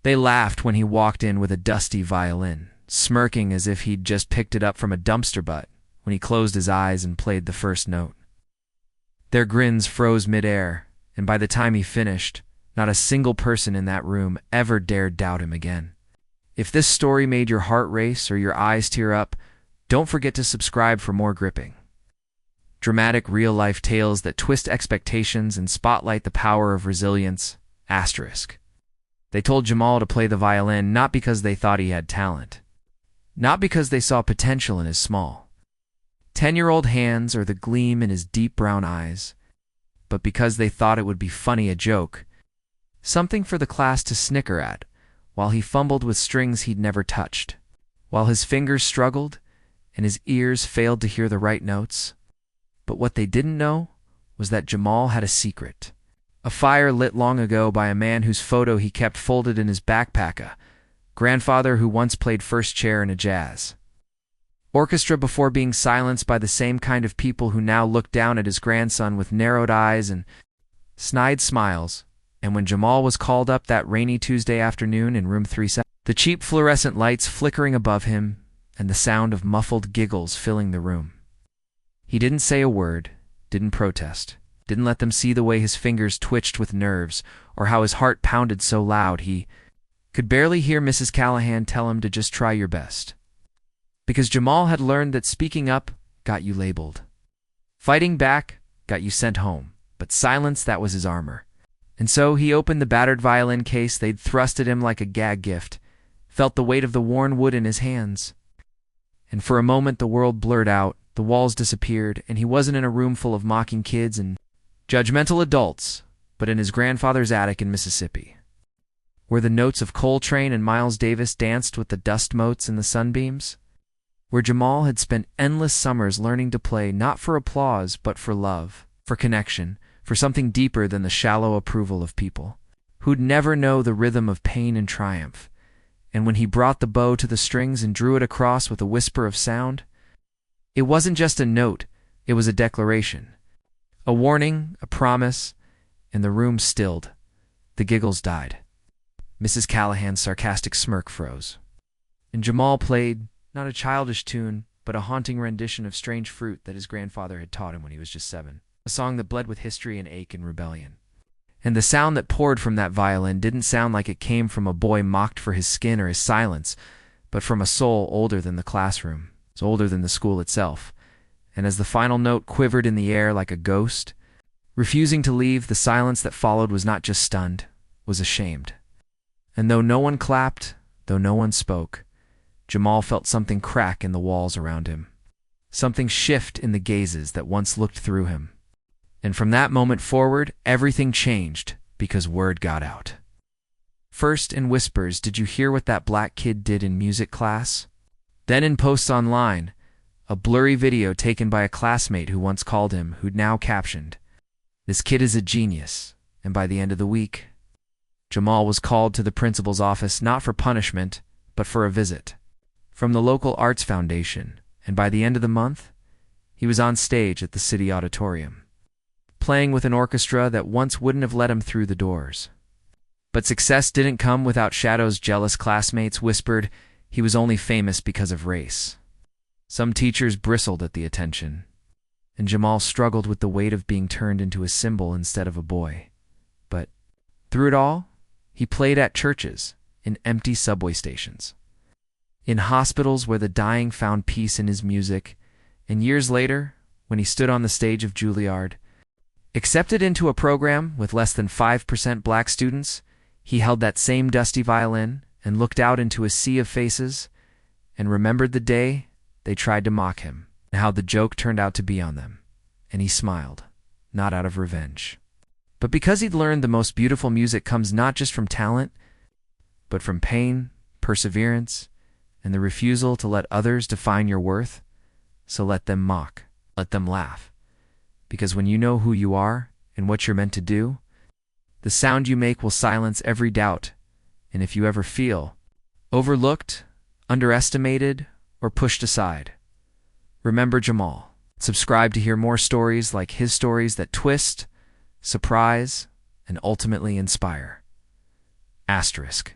They laughed when he walked in with a dusty violin, smirking as if he'd just picked it up from a dumpster butt when he closed his eyes and played the first note. Their grins froze midair, and by the time he finished, not a single person in that room ever dared doubt him again. If this story made your heart race or your eyes tear up, don't forget to subscribe for more gripping, dramatic real-life tales that twist expectations and spotlight the power of resilience. Asterisk. They told Jamal to play the violin not because they thought he had talent, not because they saw potential in his small, 10-year-old hands or the gleam in his deep brown eyes, but because they thought it would be funny, a joke, something for the class to snicker at, while he fumbled with strings he'd never touched, while his fingers struggled and his ears failed to hear the right notes. But what they didn't know was that Jamal had a secret, a fire lit long ago by a man whose photo he kept folded in his backpack, a grandfather who once played first chair in a jazz orchestra before being silenced by the same kind of people who now looked down at his grandson with narrowed eyes and snide smiles. And when Jamal was called up that rainy Tuesday afternoon in room 37, the cheap fluorescent lights flickering above him and the sound of muffled giggles filling the room, he didn't say a word, didn't protest, didn't let them see the way his fingers twitched with nerves or how his heart pounded so loud he could barely hear Mrs. Callahan tell him to just try your best. Because Jamal had learned that speaking up got you labeled, fighting back got you sent home, but silence, that was his armor. And so he opened the battered violin case they'd thrust at him like a gag gift, felt the weight of the worn wood in his hands. And for a moment the world blurred out, the walls disappeared, and he wasn't in a room full of mocking kids and judgmental adults, but in his grandfather's attic in Mississippi, where the notes of Coltrane and Miles Davis danced with the dust motes in the sunbeams, where Jamal had spent endless summers learning to play not for applause but for love, for connection, for something deeper than the shallow approval of people, who'd never know the rhythm of pain and triumph. And when he brought the bow to the strings and drew it across with a whisper of sound, it wasn't just a note, it was a declaration, a warning, a promise, and the room stilled. The giggles died. Mrs. Callahan's sarcastic smirk froze. And Jamal played, not a childish tune, but a haunting rendition of Strange Fruit that his grandfather had taught him when he was just 7. A song that bled with history and ache and rebellion. And the sound that poured from that violin didn't sound like it came from a boy mocked for his skin or his silence, but from a soul older than the classroom, older than the school itself. And as the final note quivered in the air like a ghost, refusing to leave, the silence that followed was not just stunned, was ashamed. And though no one clapped, though no one spoke, Jamal felt something crack in the walls around him, something shift in the gazes that once looked through him. And from that moment forward, everything changed because word got out. First in whispers, did you hear what that black kid did in music class? Then in posts online, a blurry video taken by a classmate who once called him, who'd now captioned, "This kid is a genius." And by the end of the week, Jamal was called to the principal's office not for punishment, but for a visit from the local arts foundation. And by the end of the month, he was on stage at the city auditorium, playing with an orchestra that once wouldn't have let him through the doors. But success didn't come without shadows. Jealous classmates whispered he was only famous because of race. Some teachers bristled at the attention, and Jamal struggled with the weight of being turned into a symbol instead of a boy. But through it all, he played at churches, in empty subway stations, in hospitals where the dying found peace in his music, and years later, when he stood on the stage of Juilliard, accepted into a program with less than 5% black students, he held that same dusty violin and looked out into a sea of faces and remembered the day they tried to mock him and how the joke turned out to be on them. And he smiled, not out of revenge, but because he'd learned the most beautiful music comes not just from talent, but from pain, perseverance, and the refusal to let others define your worth. So let them mock, let them laugh. Because when you know who you are and what you're meant to do, the sound you make will silence every doubt. And if you ever feel overlooked, underestimated, or pushed aside, remember Jamal. Subscribe to hear more stories like his, stories that twist, surprise, and ultimately inspire. Asterisk.